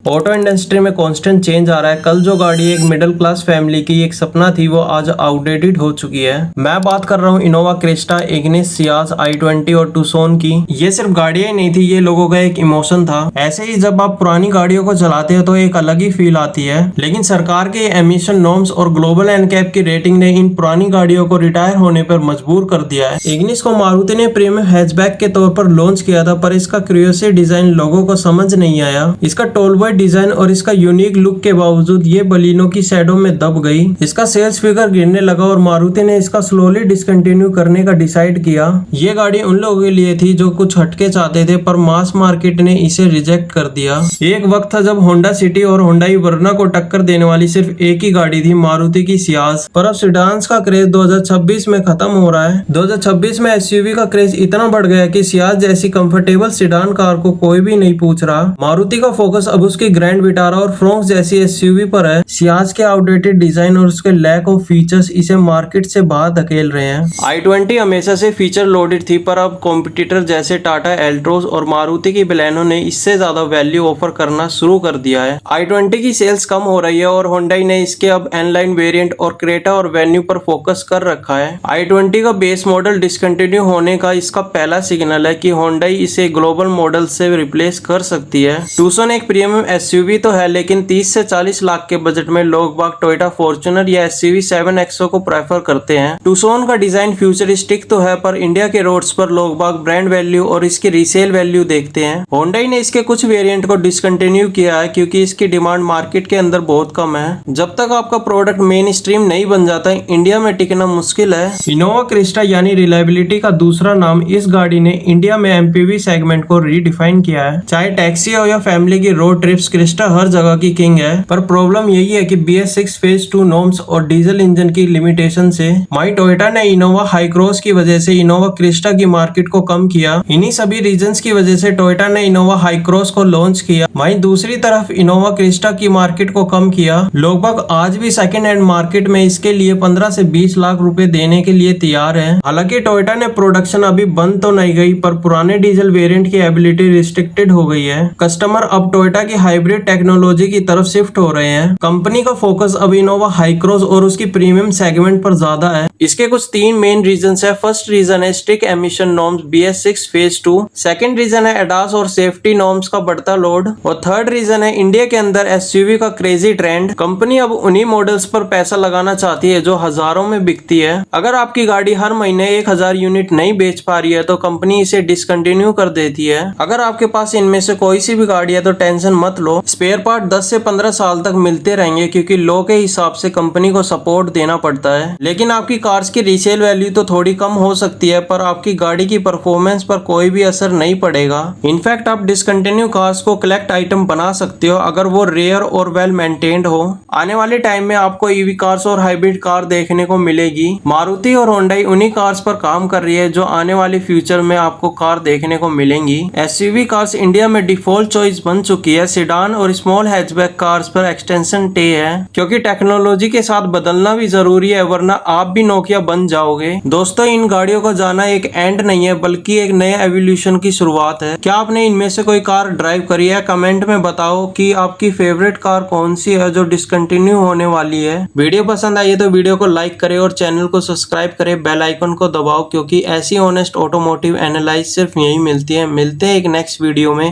Auto industry में constant change आ रहा है। कल जो गाड़ी एक मिडिल क्लास फैमिली की एक सपना थी वो आज आउटडेटेड हो चुकी है। मैं बात कर रहा हूँ Innova Crysta, Ignis, Ciaz, i20 और टूसोन की। ये सिर्फ गाड़ियां ही नहीं थी, ये लोगों का एक इमोशन था। ऐसे ही जब आप पुरानी गाड़ियों को चलाते हो तो एक अलग ही फील आती है। लेकिन सरकार के एमिशन नॉर्म्स और ग्लोबल एनकैप की रेटिंग ने इन पुरानी गाड़ियों को रिटायर होने पर मजबूर कर दिया है। इग्निस को मारुति ने प्रीमियम हैचबैक के तौर पर लॉन्च किया था, पर इसका क्यूरियोसिटी डिजाइन लोगों को समझ नहीं आया। इसका टोल डिजाइन और इसका यूनिक लुक के बावजूद ये बलिनो की शैडो में दब गई। इसका सेल्स फिगर गिरने लगा और मारुति ने इसका स्लोली डिसकंटिन्यू करने का डिसाइड किया। ये गाड़ी उन लोगों के लिए थी जो कुछ हटके चाहते थे, पर मास मार्केट ने इसे रिजेक्ट कर दिया। एक वक्त था जब होंडा सिटी और होंडाई वर्ना को टक्कर देने वाली सिर्फ एक ही गाड़ी थी, मारुति की सियाज। पर अब सिडान्स का क्रेज 2026 में खत्म हो रहा है। 2026 में एसयूवी का क्रेज इतना बढ़ गया कि सियाज जैसी कंफर्टेबल सिडान कार को कोई भी नहीं पूछ रहा। मारुति का फोकस अब उसकी ग्रैंड विटारा और फ्रोंक्स जैसी एसयूवी पर है। सियाज के आउटडेटेड डिजाइन और उसके लैक ऑफ फीचर्स इसे मार्केट से बाहर धकेल रहे हैं। i20 हमेशा से फीचर लोडेड थी, पर अब कॉम्पिटिटर जैसे टाटा एल्ट्रोज और मारुति की बलेनो ने इससे ज्यादा वैल्यू ऑफर करना शुरू कर दिया है। i20 की सेल्स कम हो रही है और होंडाई ने इसके अब एनलाइन वेरिएंट और क्रेटा और वेन्यू पर फोकस कर रखा है। i20 का बेस मॉडल डिसकंटिन्यू होने का इसका पहला सिग्नल है कि होंडाई इसे ग्लोबल मॉडल से रिप्लेस कर सकती है। टूसोन एक प्रीमियम एसयूवी तो है, लेकिन 30 से 40 लाख के बजट में लोग बाग टोयोटा फॉर्च्यूनर या एसयूवी 7XO को प्रेफर करते हैं। टूसोन का डिजाइन फ्यूचरिस्टिक तो है, पर इंडिया के रोड्स पर लोग बाग ब्रांड वैल्यू और इसकी रीसेल वैल्यू देखते हैं। होंडाई ने इसके कुछ वेरिएंट को डिसकंटिन्यू किया है क्योंकि इसकी डिमांड मार्केट के अंदर बहुत कम है। जब तक आपका प्रोडक्ट मेन स्ट्रीम नहीं बन जाता, इंडिया में टिकना मुश्किल है। इनोवा क्रिस्टा यानी रिलायबिलिटी का दूसरा नाम, इस गाड़ी ने इंडिया में एमपीवी सेगमेंट को रीडिफाइन किया है। चाहे टैक्सी हो या फैमिली की रोड ट्रिप्स, क्रिस्टा हर जगह की किंग है। पर प्रॉब्लम यही है कि BS6 फेज 2 नॉर्म्स और डीजल इंजन की लिमिटेशन से माई टोयोटा ने इनोवा हाई क्रॉस की वजह से इनोवा क्रिस्टा की मार्केट को कम किया। इन्हीं सभी रीजंस की वजह से टोयोटा ने इनोवा हाई क्रॉस को लॉन्च किया। वहीं दूसरी तरफ इनोवा क्रिस्टा की मार्केट को कम किया। लोग बाग आज भी सेकंड हैंड मार्केट में इसके लिए 15 से 20 लाख रुपए देने के लिए तैयार है। हालांकि टोयोटा ने प्रोडक्शन अभी बंद तो नहीं गई, पर पुराने डीजल वेरिएंट की एबिलिटी रिस्ट्रिक्टेड हो गई है। कस्टमर अब टोयोटा की हाइब्रिड टेक्नोलॉजी की तरफ शिफ्ट हो रहे हैं। कंपनी का फोकस अब इनोवा हाई क्रॉस और उसकी प्रीमियम सेगमेंट पर ज्यादा है। इसके कुछ तीन मेन रीजंस है। फर्स्ट रीजन है strict emission norms BS6 phase 2। Second reason है एडास और सेफ्टी नॉर्म्स का बढ़ता लोड, और थर्ड रीजन है इंडिया के अंदर एसयूवी का क्रेजी ट्रेंड। कंपनी अब उन्हीं मॉडल्स पर पैसा लगाना चाहती है जो हजारों में बिकती है। अगर आपकी गाड़ी हर महीने 1000 यूनिट नहीं बेच पा रही है तो कंपनी इसे डिसकंटिन्यू कर देती है। अगर आपके पास इनमें से कोई सी भी गाड़ी है तो टेंशन मत लो, स्पेयर पार्ट 10 से 15 साल तक मिलते रहेंगे क्योंकि लॉ के हिसाब से कंपनी को सपोर्ट देना पड़ता है। लेकिन आपकी कार्स की रीसेल वैल्यू तो थोड़ी कम हो सकती है, पर आपकी गाड़ी की परफॉर्मेंस पर कोई भी असर नहीं पड़ेगा। इनफैक्ट आप डिसकंटिन्यू कार्स को कलेक्ट आइटम बना सकते हो अगर वो रेयर और वेल मेंटेन्ड हो। आने वाले टाइम में आपको ईवी कार्स और हाइब्रिड कार देखने को मिलेगी। मारुति और होंडाई उन्हीं कार्स पर काम कर रही है जो आने वाले फ्यूचर में आपको कार देखने को मिलेंगी। एसयूवी कार्स इंडिया में डिफॉल्ट चॉइस बन चुकी है। सिडान और स्मॉल हैचबैक कार्स पर एक्सटेंशन टे है, क्योंकि टेक्नोलॉजी के साथ बदलना भी जरूरी है, वरना आप भी नोकिया बन जाओगे। दोस्तों, इन गाड़ियों का जाना एक एंड नहीं है बल्कि एक नए एवोल्यूशन की शुरुआत है। क्या आपने इनमें से कोई कार ड्राइव करी है? कमेंट में बताओ कि आपकी फेवरेट कार कौन सी है जो डिसकंटिन्यू होने वाली है। वीडियो पसंद आई है तो वीडियो को लाइक करें और चैनल को सब्सक्राइब करें, बेल आइकन को दबाओ, क्योंकि ऐसी ऑनेस्ट ऑटोमोटिव एनालाइज सिर्फ यही मिलती है। मिलते हैं एक नेक्स्ट वीडियो में।